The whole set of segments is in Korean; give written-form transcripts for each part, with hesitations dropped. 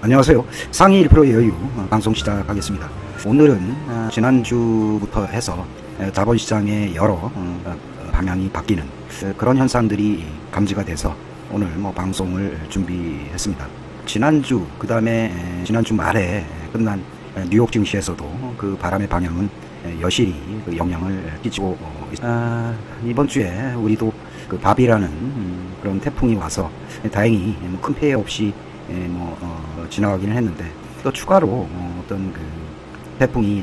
안녕하세요. 상위 1%의 여유 방송 시작하겠습니다. 오늘은 지난주부터 해서 자본시장의 여러 방향이 바뀌는 그런 현상들이 감지가 돼서 오늘 방송을 준비했습니다. 지난주 그 다음에 지난주 말에 끝난 뉴욕 증시에서도 그 바람의 방향은 여실히 영향을 끼치고 이번 주에 우리도 그 바비라는 그런 태풍이 와서 다행히 큰 피해 없이 지나가기는 했는데, 또 추가로 어떤 그 태풍이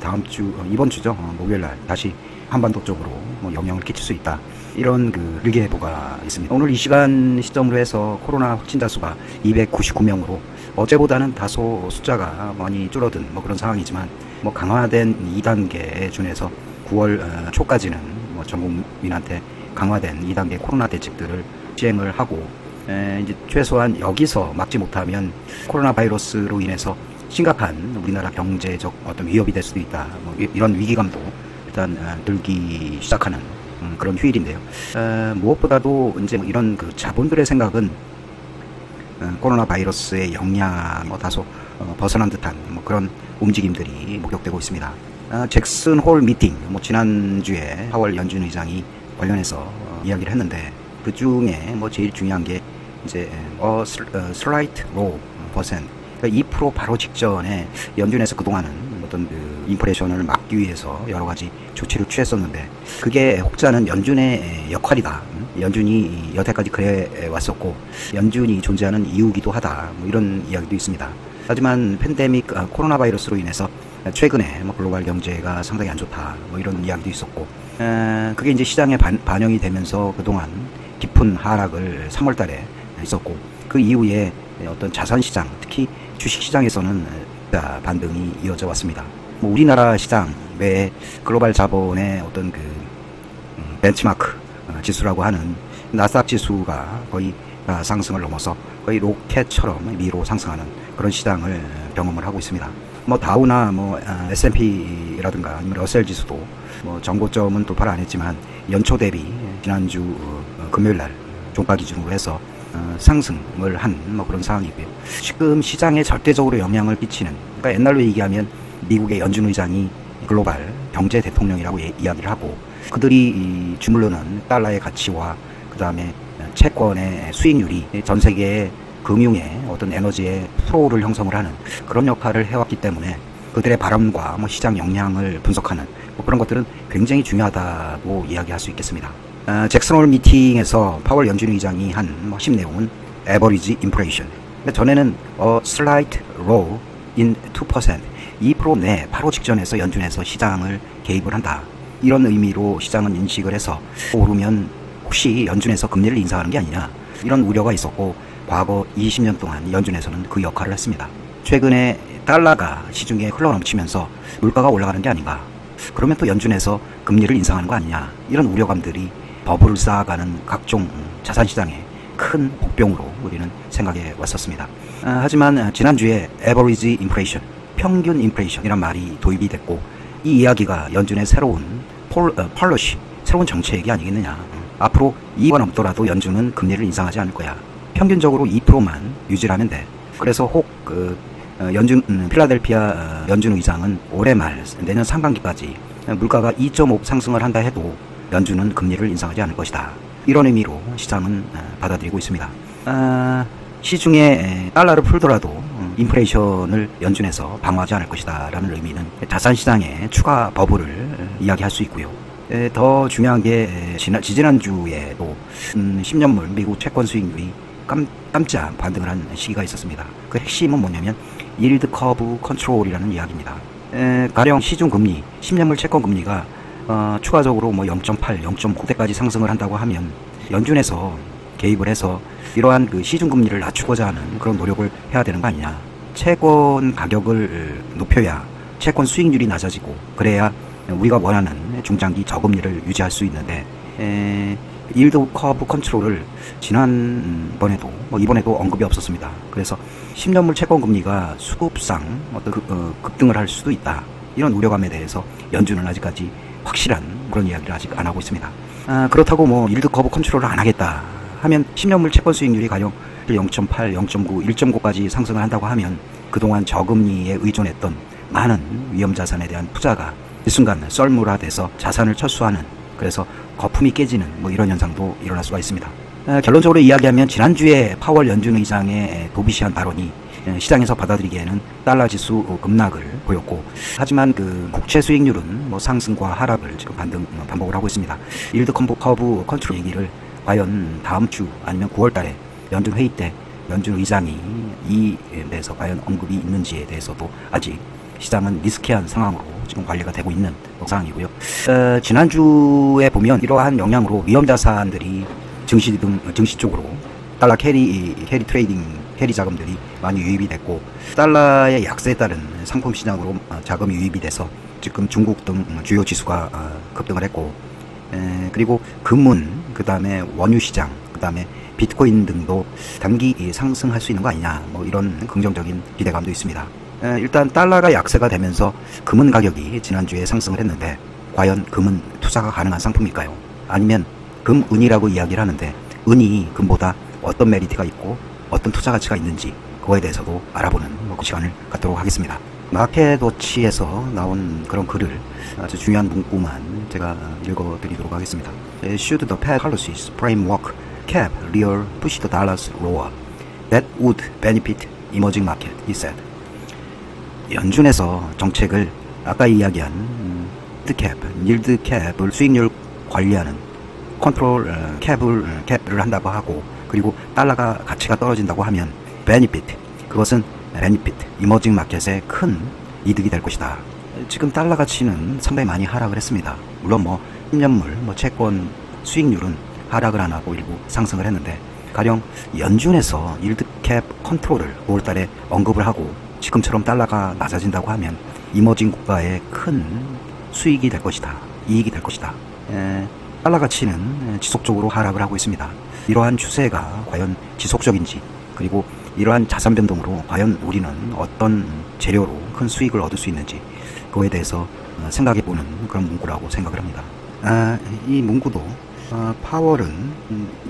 이번 주죠, 목요일날 다시 한반도 쪽으로 영향을 끼칠 수 있다, 이런 그 일기예보가 있습니다. 오늘 이 시점으로 해서 코로나 확진자 수가 299명으로 어제보다는 다소 숫자가 많이 줄어든 그런 상황이지만, 강화된 2단계에 준해서 9월 초까지는 전 국민한테 강화된 2단계 코로나 대책들을 시행을 하고, 이제 최소한 여기서 막지 못하면 코로나 바이러스로 인해서 심각한 우리나라 경제적 어떤 위협이 될 수도 있다, 이런 위기감도 일단 들기 시작하는 그런 휴일인데요. 무엇보다도 이제 이런 그 자본들의 생각은 코로나 바이러스의 영향 다소 벗어난 듯한 그런 움직임들이 목격되고 있습니다. 잭슨 홀 미팅, 지난주에 파월 연준 의장이 관련해서 이야기를 했는데, 그 중에 제일 중요한 게 이제 slight low percent, 그러니까 2% 바로 직전에 연준에서 그동안은 어떤 그 인플레이션을 막기 위해서 여러 가지 조치를 취했었는데, 그게 혹자는 연준의 역할이다, 연준이 여태까지 그래 왔었고 연준이 존재하는 이유기도 하다, 이런 이야기도 있습니다. 하지만 팬데믹 코로나 바이러스로 인해서 최근에 글로벌 경제가 상당히 안 좋다, 이런 이야기도 있었고, 그게 이제 시장에 반영이 되면서 그동안 깊은 하락을 3월 달에 있었고, 그 이후에 어떤 자산시장, 특히 주식시장에서는 반등이 이어져 왔습니다. 우리나라 시장 외에 글로벌 자본의 어떤 그 벤치마크 지수라고 하는 나스닥 지수가 거의 상승을 넘어서 거의 로켓처럼 위로 상승하는 그런 시장을 경험을 하고 있습니다. 다우나 S&P라든가 아니면 러셀 지수도 정고점은 돌파를 안 했지만 연초 대비 지난주 금요일날 종가 기준으로 해서 상승을 한 그런 상황이고요. 지금 시장에 절대적으로 영향을 끼치는, 그러니까 옛날로 얘기하면 미국의 연준 의장이 글로벌 경제 대통령이라고 이야기를 하고, 그들이 주물르는 달러의 가치와 그 다음에 채권의 수익률이 전 세계의 금융의 어떤 에너지의 프로를 형성을 하는 그런 역할을 해왔기 때문에 그들의 바람과 시장 영향을 분석하는 그런 것들은 굉장히 중요하다고 이야기할 수 있겠습니다. 잭슨 홀 미팅에서 파월 연준 의장이 한 핵심 내용은 average inflation, 전에는 slight low in 2%, 2% 내 바로 직전에서 연준에서 시장을 개입을 한다, 이런 의미로 시장은 인식을 해서 오르면 혹시 연준에서 금리를 인상하는 게 아니냐, 이런 우려가 있었고, 과거 20년 동안 연준에서는 그 역할을 했습니다. 최근에 달러가 시중에 흘러넘치면서 물가가 올라가는 게 아닌가, 그러면 또 연준에서 금리를 인상하는 거 아니냐, 이런 우려감들이 버블을 쌓아가는 각종 자산시장의 큰 복병으로 우리는 생각해 왔었습니다. 하지만 지난주에 average inflation, 평균 인플레이션이란 말이 도입이 됐고, 이 이야기가 연준의 새로운 policy, 새로운 정책이 아니겠느냐. 앞으로 2가 넘더라도 연준은 금리를 인상하지 않을 거야. 평균적으로 2%만 유지하면 돼. 그래서 필라델피아 연준 의장은 올해 말 내년 상반기까지 물가가 2.5 상승을 한다 해도 연준은 금리를 인상하지 않을 것이다, 이런 의미로 시장은 받아들이고 있습니다. 시중에 달러를 풀더라도 인플레이션을 연준에서 방어하지 않을 것이다 라는 의미는 자산시장의 추가 버블을 이야기할 수 있고요. 더 중요한 게 지난주에도 10년물 미국 채권 수익률이 깜짝 반등을 한 시기가 있었습니다. 그 핵심은 뭐냐면 yield curve control이라는 이야기입니다. 가령 시중금리, 10년물 채권 금리가 추가적으로 0.8, 0.9대까지 상승을 한다고 하면 연준에서 개입을 해서 이러한 그 시중금리를 낮추고자 하는 그런 노력을 해야 되는 거 아니냐. 채권 가격을 높여야 채권 수익률이 낮아지고, 그래야 우리가 원하는 중장기 저금리를 유지할 수 있는데, yield curve control을 지난번에도 이번에도 언급이 없었습니다. 그래서 10년물 채권 금리가 수급상 급등을 할 수도 있다, 이런 우려감에 대해서 연준은 아직까지 확실한 그런 이야기를 아직 안 하고 있습니다. 그렇다고 yield curve control을 안 하겠다 하면 10년물 채권 수익률이 가령 0.8, 0.9, 1.9까지 상승을 한다고 하면 그동안 저금리에 의존했던 많은 위험자산에 대한 투자가 이 순간 썰물화돼서 자산을 철수하는, 그래서 거품이 깨지는 이런 현상도 일어날 수가 있습니다. 결론적으로 이야기하면 지난주에 파월 연준 의장의 도비시한 발언이 시장에서 받아들이기에는 달러 지수 급락을 보였고, 하지만 그 국채 수익률은 상승과 하락을 지금 반복을 하고 있습니다. 일드 커브 컨트롤 얘기를 과연 다음 주 아니면 9월 달에 연준 회의 때 연준 의장이 이 대해서 과연 언급이 있는지에 대해서도 아직 시장은 리스키한 상황으로 지금 관리가 되고 있는 상황이고요. 지난주에 보면 이러한 영향으로 위험자산들이 증시 쪽으로 달러 캐리 트레이딩, 캐리 자금들이 많이 유입이 됐고, 달러의 약세에 따른 상품 시장으로 자금이 유입이 돼서 지금 중국 등 주요 지수가 급등을 했고, 그리고 금은, 그 다음에 원유 시장, 그 다음에 비트코인 등도 단기 상승할 수 있는 거 아니냐, 이런 긍정적인 기대감도 있습니다. 일단 달러가 약세가 되면서 금은 가격이 지난주에 상승을 했는데, 과연 금은 투자가 가능한 상품일까요? 아니면 금은이라고 이야기를 하는데 은이 금보다 어떤 메리트가 있고 어떤 투자 가치가 있는지, 그거에 대해서도 알아보는 그 시간을 갖도록 하겠습니다. 마켓워치에서 나온 그런 글을 아주 중요한 문구만 제가 읽어드리도록 하겠습니다. Should the Fed policies framework cap real push the dollars lower, that would benefit emerging market, he said. 연준에서 정책을 아까 이야기한 yield캡을 수익률 관리하는 컨트롤 캡을 한다고 하고, 그리고 달러가 가치가 떨어진다고 하면 benefit, 그것은 benefit 이머징 마켓에 큰 이득이 될 것이다. 지금 달러 가치는 상당히 많이 하락을 했습니다. 물론 10년물 채권 수익률은 하락을 안 하고 일부 상승을 했는데, 가령 연준에서 yield캡 컨트롤을 5월달에 언급을 하고 지금처럼 달러가 낮아진다고 하면 이머징 국가에 큰 수익이 될 것이다, 이익이 될 것이다. 달러 가치는 지속적으로 하락을 하고 있습니다. 이러한 추세가 과연 지속적인지, 그리고 이러한 자산 변동으로 과연 우리는 어떤 재료로 큰 수익을 얻을 수 있는지, 그거에 대해서 생각해보는 그런 문구라고 생각을 합니다. 이 문구도 파월은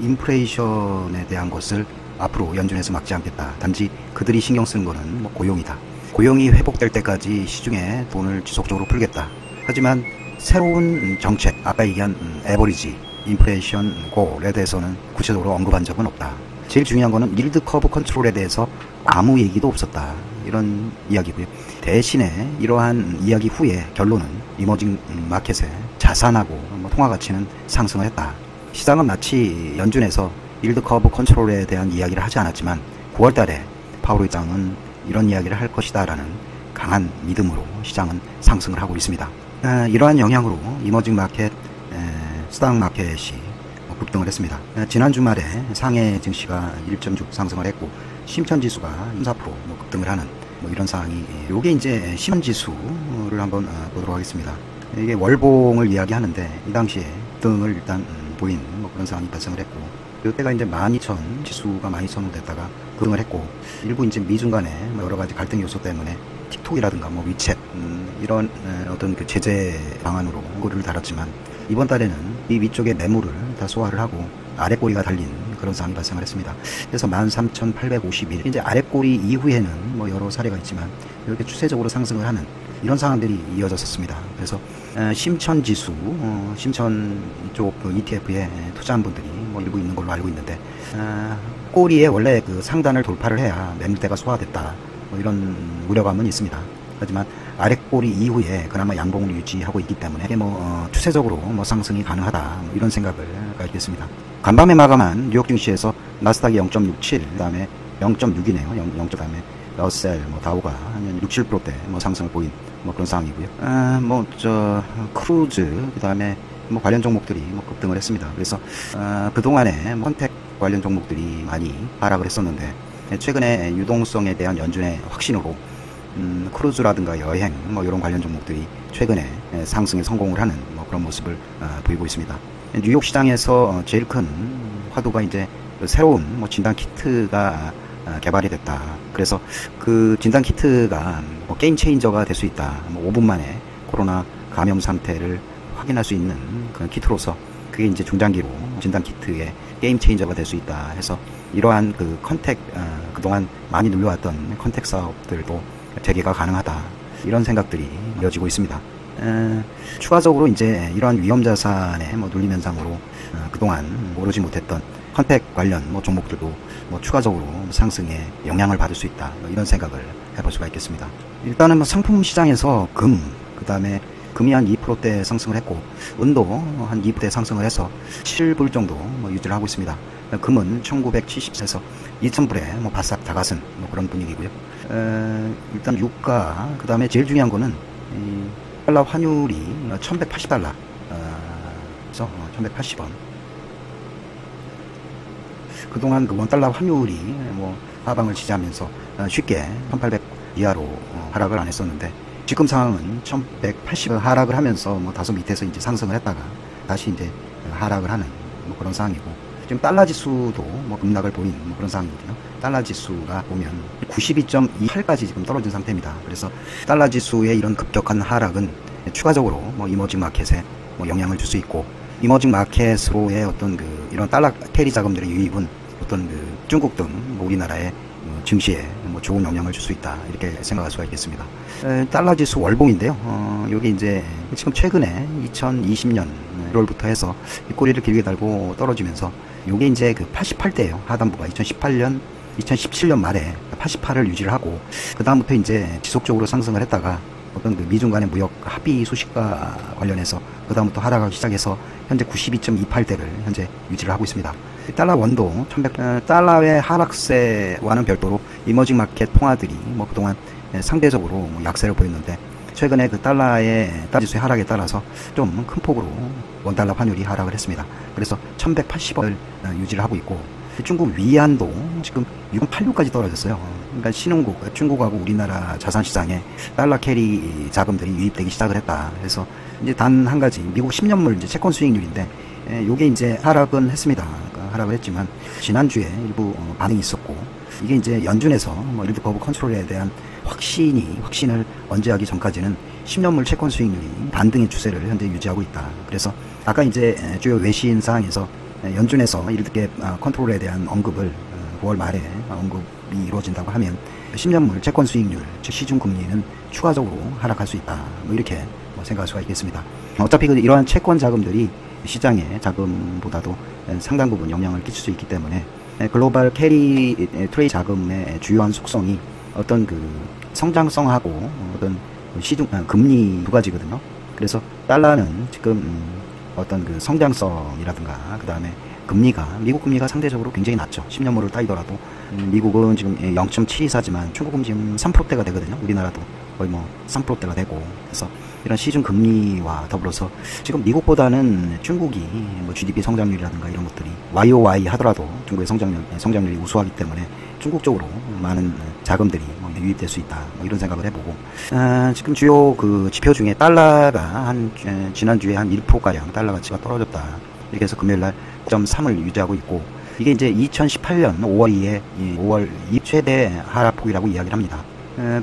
인플레이션에 대한 것을 앞으로 연준에서 막지 않겠다. 단지 그들이 신경 쓰는 것은 고용이다. 고용이 회복될 때까지 시중에 돈을 지속적으로 풀겠다. 하지만 새로운 정책, 아까 얘기한 에버리지 인플레이션 골에 대해서는 구체적으로 언급한 적은 없다. 제일 중요한 거는 일드 커브 컨트롤에 대해서 아무 얘기도 없었다, 이런 이야기고요. 대신에 이러한 이야기 후에 결론은 이머징 마켓의 자산하고 통화 가치는 상승을 했다. 시장은 마치 연준에서 일드 커브 컨트롤에 대한 이야기를 하지 않았지만 9월 달에 파월 의장은 이런 이야기를 할 것이다 라는 강한 믿음으로 시장은 상승을 하고 있습니다. 이러한 영향으로 이머징 마켓, 스탁 마켓이 급등을 했습니다. 지난 주말에 상해 증시가 1.6 상승을 했고, 심천지수가 4% 급등을 하는 이런 상황이, 요게 이제 심천지수를 한번 보도록 하겠습니다. 이게 월봉을 이야기하는데, 이 당시에 등을 일단 보인 그런 상황이 발생을 했고, 이때가 이제 12,000 지수가 12,000으로 됐다가 급등을 했고, 일부 이제 미중 간에 여러 가지 갈등 요소 때문에 틱톡이라든가 위챗 이런 어떤 그 제재 방안으로 글을 달았지만, 이번 달에는 이 위쪽에 매물을 다 소화를 하고 아랫꼬리가 달린 그런 상황이 발생을 했습니다. 그래서 13,851, 이제 아랫꼬리 이후에는 여러 사례가 있지만 이렇게 추세적으로 상승을 하는 이런 상황들이 이어졌었습니다. 그래서 심천지수, 심천 쪽 그 ETF에 투자한 분들이 일부 있는 걸로 알고 있는데, 꼬리에 원래 그 상단을 돌파를 해야 매물대가 소화됐다, 이런 우려감은 있습니다. 하지만 아랫꼬리 이후에 그나마 양봉을 유지하고 있기 때문에 이게 추세적으로 상승이 가능하다, 이런 생각을 가지고 있습니다. 간밤에 마감한 뉴욕 증시에서 나스닥이 0.67, 그 다음에 0.6이네요. 0. 그다음에 러셀, 다우가 한 6, 7%대 상승을 보인 그런 상황이고요. 크루즈, 그 다음에 관련 종목들이 급등을 했습니다. 그래서 그동안에 컨택 관련 종목들이 많이 하락을 했었는데, 최근에 유동성에 대한 연준의 확신으로 크루즈라든가 여행 이런 관련 종목들이 최근에 상승에 성공을 하는 그런 모습을 보이고 있습니다. 뉴욕 시장에서 제일 큰 화두가 이제 새로운 진단 키트가 개발이 됐다. 그래서 그 진단 키트가 게임 체인저가 될 수 있다. 5분 만에 코로나 감염 상태를 확인할 수 있는 그런 키트로서, 그게 이제 중장기로 진단 키트의 게임 체인저가 될 수 있다 해서 이러한 그 컨택 그동안 많이 눌려왔던 컨택 사업들도 재개가 가능하다, 이런 생각들이 이어지고 있습니다. 추가적으로 이제 이러한 위험자산의 뭐 눌림 현상으로 그동안 오르지 못했던 컨택 관련 뭐 종목들도 뭐 추가적으로 상승에 영향을 받을 수 있다, 뭐 이런 생각을 해볼 수가 있겠습니다. 일단은 뭐 상품 시장에서 그 다음에 금이 한 2%대 상승을 했고, 은도 한 2%대 상승을 해서 7불 정도 뭐 유지를 하고 있습니다. 금은 1970에서 2000불에 뭐 바싹 다가선 뭐 그런 분위기고요. 일단 유가, 그 다음에 제일 중요한 거는 이 달러 환율이 1180달러, 그래서 1180원. 그동안 그 원달러 환율이 뭐 하방을 지지하면서 쉽게 1800 이하로 하락을 안 했었는데, 지금 상황은 1180 하락을 하면서 뭐 다소 밑에서 이제 상승을 했다가 다시 이제 하락을 하는 뭐 그런 상황이고, 지금 달러 지수도 뭐 급락을 보이는 뭐 그런 상황이거든요. 달러 지수가 보면 92.28까지 지금 떨어진 상태입니다. 그래서 달러 지수의 이런 급격한 하락은 추가적으로 뭐 이머징 마켓에 뭐 영향을 줄 수 있고, 이머징 마켓으로의 어떤 그 이런 달러 캐리 자금들의 유입은 어떤 그 중국 등 뭐 우리나라의 증시에 뭐 좋은 영향을 줄 수 있다, 이렇게 생각할 수가 있겠습니다. 달러 지수 월봉인데요. 여기 이제 지금 최근에 2020년 1월부터 해서 꼬리를 길게 달고 떨어지면서 요게 이제 그 88대예요. 하단부가 2017년 말에 88을 유지를 하고, 그 다음부터 이제 지속적으로 상승을 했다가 어떤 그 미중 간의 무역 합의 소식과 관련해서 그 다음부터 하락하기 시작해서 현재 92.28대를 현재 유지를 하고 있습니다. 달러 원도 1100, 달러의 하락세와는 별도로 이머징 마켓 통화들이 뭐 그동안 상대적으로 뭐 약세를 보였는데, 최근에 그 달러의 지수의 하락에 따라서 좀 큰 폭으로 원달러 환율이 하락을 했습니다. 그래서 1180원을 유지를 하고 있고, 중국 위안도 지금 6.86까지 떨어졌어요. 그러니까 신흥국, 중국하고 우리나라 자산시장에 달러 캐리 자금들이 유입되기 시작을 했다. 그래서 이제 단 한 가지, 미국 10년물 이제 채권 수익률인데, 요게 이제 하락은 했습니다. 하락을 했지만 지난주에 일부 반응이 있었고, 이게 이제 연준에서 뭐 일부 거부 컨트롤에 대한 확신을 언제하기 전까지는 10년물 채권 수익률이 반등의 추세를 현재 유지하고 있다. 그래서 아까 이제 주요 외신 사항에서 연준에서 이렇게 컨트롤에 대한 언급을 9월 말에 언급이 이루어진다고 하면 10년물 채권 수익률, 즉 시중 금리는 추가적으로 하락할 수 있다, 뭐 이렇게 생각할 수가 있겠습니다. 어차피 이러한 채권 자금들이 시장의 자금보다도 상당 부분 영향을 끼칠 수 있기 때문에 글로벌 캐리 트레이 자금의 주요한 속성이 어떤 그 성장성하고 어떤 시중 금리 두 가지거든요. 그래서 달러는 지금 어떤 그 성장성이라든가 그 다음에 금리가, 미국 금리가 상대적으로 굉장히 낮죠. 10년물을 따지더라도 미국은 지금 0.724지만 중국은 지금 3%대가 되거든요. 우리나라도 거의 뭐 3%대가 되고, 그래서 이런 시중 금리와 더불어서 지금 미국보다는 중국이 뭐 GDP 성장률이라든가 이런 것들이 YOY 하더라도 중국의 성장률이 우수하기 때문에 중국 쪽으로 많은 자금들이 유입될 수 있다, 뭐 이런 생각을 해보고, 지금 주요 그 지표 중에 달러가 지난주에 한 1%가량 달러 가치가 떨어졌다, 이렇게 해서 금요일날 0.3을 유지하고 있고, 이게 이제 2018년 5월 이후에 5월 최대 하락폭이라고 이야기를 합니다.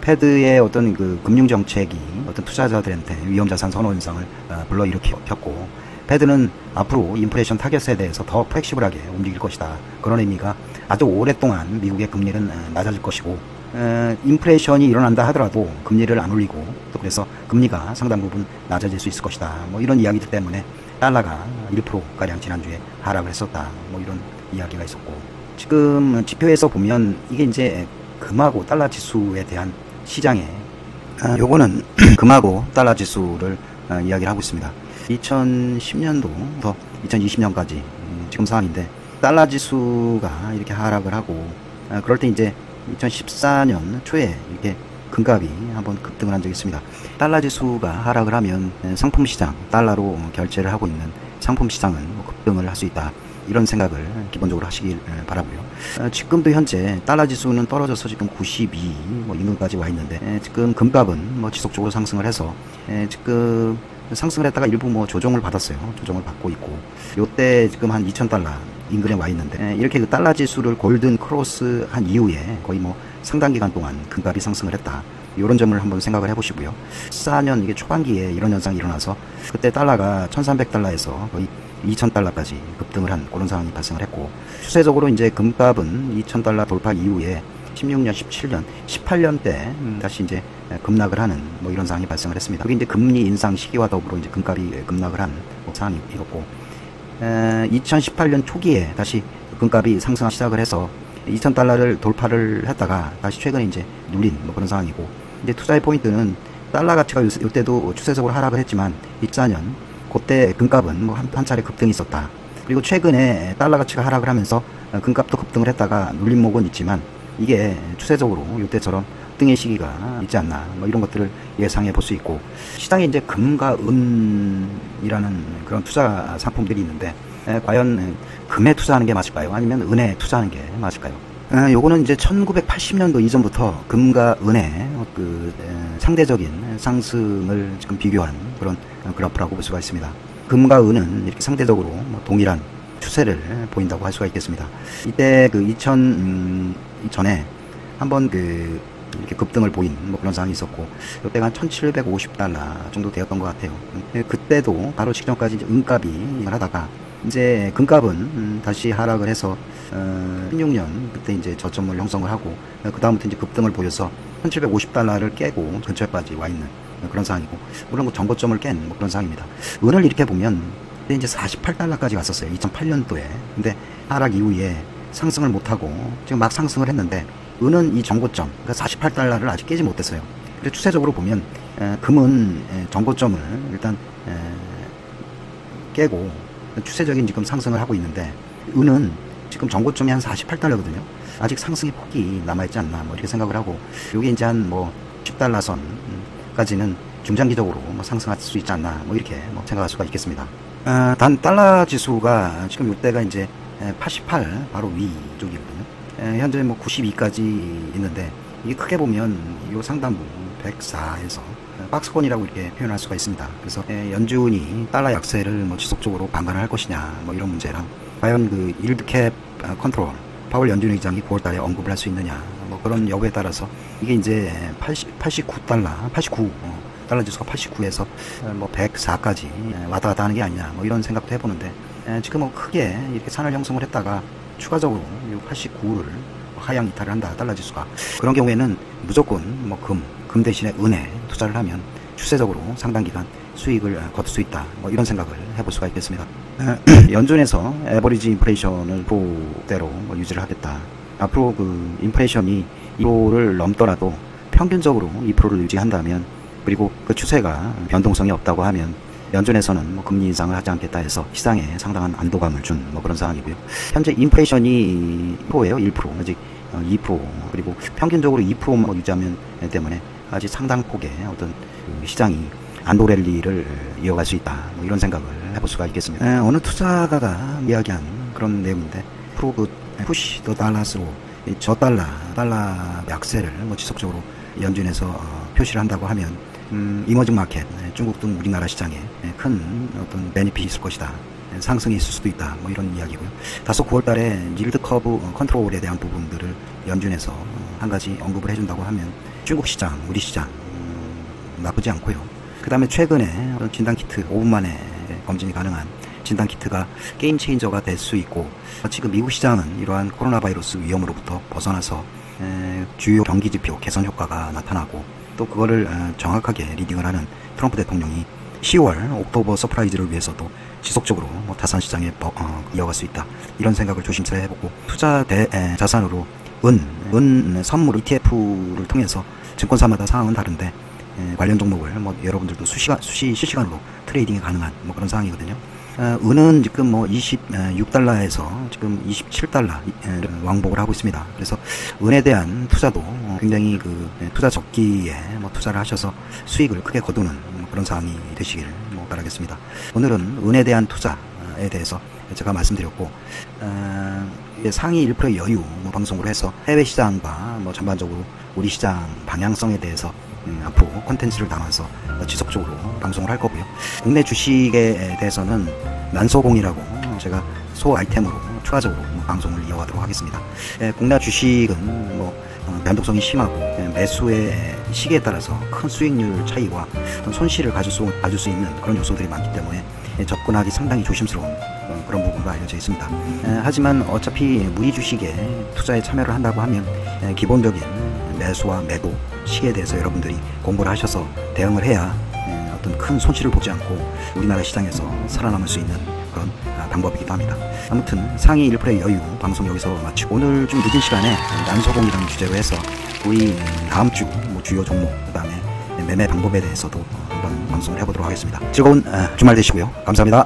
패드의 어떤 그 금융정책이 어떤 투자자들한테 위험자산 선호 현상을 불러일으켰고, 패드는 앞으로 인플레이션 타겟에 대해서 더 플렉시블하게 움직일 것이다. 그런 의미가 아주 오랫동안 미국의 금리는 낮아질 것이고, 인플레이션이 일어난다 하더라도 금리를 안 올리고, 또 그래서 금리가 상당 부분 낮아질 수 있을 것이다. 뭐 이런 이야기들 때문에 달러가 1%가량 지난주에 하락을 했었다. 뭐 이런 이야기가 있었고, 지금 지표에서 보면 이게 이제 금하고 달러 지수에 대한 시장에 요거는 금하고 달러 지수를 이야기를 하고 있습니다. 2010년도부터 2020년까지 지금 상황인데, 달러 지수가 이렇게 하락을 하고, 그럴 때 이제 2014년 초에 이렇게 금값이 한번 급등을 한 적이 있습니다. 달러 지수가 하락을 하면 상품 시장, 달러로 결제를 하고 있는 상품 시장은 급등을 할 수 있다, 이런 생각을 기본적으로 하시길 바라고요. 지금도 현재 달러 지수는 떨어져서 지금 92 뭐 인근까지 와 있는데, 지금 금값은 뭐 지속적으로 상승을 해서 지금 상승을 했다가 일부 뭐 조정을 받았어요. 조정을 받고 있고, 요때 지금 한 2,000달러 인근에 와 있는데, 이렇게 그 달러 지수를 골든 크로스 한 이후에 거의 뭐 상당 기간 동안 금값이 상승을 했다, 이런 점을 한번 생각을 해보시고요. 14년 이게 초반기에 이런 현상이 일어나서 그때 달러가 1,300달러에서 거의 $2,000까지 급등을 한 그런 상황이 발생을 했고, 추세적으로 이제 금값은 $2,000 돌파 이후에 16년, 17년, 18년 때 다시 이제 급락을 하는 뭐 이런 상황이 발생을 했습니다. 그게 이제 금리 인상 시기와 더불어 이제 금값이 급락을 한 상황이었고, 2018년 초기에 다시 금값이 상승하기 시작을 해서 $2,000를 돌파를 했다가 다시 최근에 이제 눌린 뭐 그런 상황이고, 이제 투자의 포인트는 달러 가치가 이때도 추세적으로 하락을 했지만 2024년 그때 금값은 뭐 한 차례 급등이 있었다. 그리고 최근에 달러 가치가 하락을 하면서 금값도 급등을 했다가 눌림목은 있지만 이게 추세적으로 이때처럼 등의 시기가 있지 않나 뭐 이런 것들을 예상해 볼 수 있고, 시장에 이제 금과 은이라는 그런 투자 상품들이 있는데 과연 금에 투자하는 게 맞을까요? 아니면 은에 투자하는 게 맞을까요? 요거는 이제 1980년도 이전부터 금과 은의 그 상대적인 상승을 지금 비교한 그런 그래프라고 볼 수가 있습니다. 금과 은은 이렇게 상대적으로 뭐 동일한 추세를 보인다고 할 수가 있겠습니다. 이때 그 2000전에 한번 이렇게 급등을 보인 뭐 그런 상황이 있었고, 이때가 한 $1,750 정도 되었던 것 같아요. 그때도 바로 직전까지 이제 은값이 하다가 이제 금값은 다시 하락을 해서 16년 그때 이제 저점을 형성을 하고, 그 다음부터 이제 급등을 보여서 $1,750를 깨고 근처까지 와 있는 그런 상황이고, 물론 뭐 전고점을 깬 뭐 그런 상황입니다. 은을 이렇게 보면 그때 이제 $48까지 갔었어요. 2008년도에. 근데 하락 이후에 상승을 못하고 지금 막 상승을 했는데, 은은 이 전고점, 그러니까 $48를 아직 깨지 못했어요. 그래서 추세적으로 보면 금은 전고점을 일단 깨고 추세적인 지금 상승을 하고 있는데, 은은 지금 전고점이 한 $48거든요. 아직 상승의 폭이 남아있지 않나 뭐 이렇게 생각을 하고, 이게 이제 한 뭐 $10 선까지는 중장기적으로 뭐 상승할 수 있지 않나 뭐 이렇게 뭐 생각할 수가 있겠습니다. 단 달러 지수가 지금 이때가 이제 88 바로 위쪽이거든요. 현재 뭐 92까지 있는데, 이게 크게 보면 이 상단부 104에서 박스권이라고 이렇게 표현할 수가 있습니다. 그래서 연준이 달러 약세를 뭐 지속적으로 방관할 것이냐 뭐 이런 문제랑, 과연 그 일드캡 컨트롤 파월 연준 의장이 9월달에 언급을 할 수 있느냐 뭐 그런 여부에 따라서 이게 이제 89 달러 지수가 89에서 뭐 104까지 왔다 갔다 하는 게 아니냐 뭐 이런 생각도 해보는데, 지금 뭐 크게 이렇게 산을 형성을 했다가 추가적으로 89를 하향 이탈을 한다, 달러 지수가. 그런 경우에는 무조건 뭐 금 대신에 은에 투자를 하면 추세적으로 상당 기간 수익을 거둘 수 있다, 뭐 이런 생각을 해볼 수가 있겠습니다. 연준에서 에버리지 인플레이션을 2%대로 뭐 유지를 하겠다. 앞으로 그 인플레이션이 2%를 넘더라도 평균적으로 2%를 유지한다면, 그리고 그 추세가 변동성이 없다고 하면 연준에서는 뭐 금리 인상을 하지 않겠다 해서 시장에 상당한 안도감을 준 뭐 그런 상황이고요. 현재 인플레이션이 1%예요. 1%. 아직 2%. 그리고 평균적으로 2%만 유지하면 때문에 아직 상당 폭의 어떤 그 시장이 안도 랠리를 이어갈 수 있다. 뭐 이런 생각을 해볼 수가 있겠습니다. 어느 투자가가 이야기한 그런 내용인데, 앞으로 그 푸시 더 달러스로 저 달러 약세를 뭐 지속적으로 연준에서 표시를 한다고 하면 이머징 마켓, 중국 등 우리나라 시장에 큰 어떤 베니핏이 있을 것이다. 상승이 있을 수도 있다. 뭐 이런 이야기고요. 다소 9월달에 일드 커브 컨트롤에 대한 부분들을 연준에서 한 가지 언급을 해준다고 하면 중국 시장, 우리 시장 나쁘지 않고요. 그 다음에 최근에 진단키트 5분 만에 검진이 가능한 진단키트가 게임 체인저가 될 수 있고, 지금 미국 시장은 이러한 코로나 바이러스 위험으로부터 벗어나서 주요 경기지표 개선 효과가 나타나고, 또 그거를 정확하게 리딩을 하는 트럼프 대통령이 10월 옥토버 서프라이즈를 위해서도 지속적으로 뭐 타산시장에 이어갈 수 있다, 이런 생각을 조심스레 해보고, 투자 자산으로 은 선물 ETF를 통해서 증권사마다 상황은 다른데 관련 종목을 뭐 여러분들도 실시간으로 트레이딩이 가능한 뭐 그런 상황이거든요. 은은 지금 뭐 26달러에서 지금 27달러 왕복을 하고 있습니다. 그래서 은에 대한 투자도 굉장히 그 투자 적기에 뭐 투자를 하셔서 수익을 크게 거두는 그런 상황이 되시길 뭐 바라겠습니다. 오늘은 은에 대한 투자에 대해서 제가 말씀드렸고, 상위 1%의 여유 뭐 방송으로 해서 해외 시장과 뭐 전반적으로 우리 시장 방향성에 대해서 앞으로 콘텐츠를 담아서 지속적으로 방송을 할 거고요. 국내 주식에 대해서는 난소공이라고 제가 소 아이템으로 추가적으로 방송을 이어가도록 하겠습니다. 국내 주식은 뭐 변동성이 심하고 매수의 시기에 따라서 큰 수익률 차이와 손실을 가질 수 있는 그런 요소들이 많기 때문에 접근하기 상당히 조심스러운 그런 부분으로 알려져 있습니다. 하지만 어차피 무리 주식에 투자에 참여를 한다고 하면 기본적인 매수와 매도 시에 대해서 여러분들이 공부를 하셔서 대응을 해야 어떤 큰 손실을 보지 않고 우리나라 시장에서 살아남을 수 있는 그런 방법이기도 합니다. 아무튼 상위 1%의 여유 방송 여기서 마치고, 오늘 좀 늦은 시간에 난소공이라는 주제로 해서 우리 다음 주 주요 종목, 그 다음에 매매 방법에 대해서도 한번 방송을 해보도록 하겠습니다. 즐거운 주말 되시고요. 감사합니다.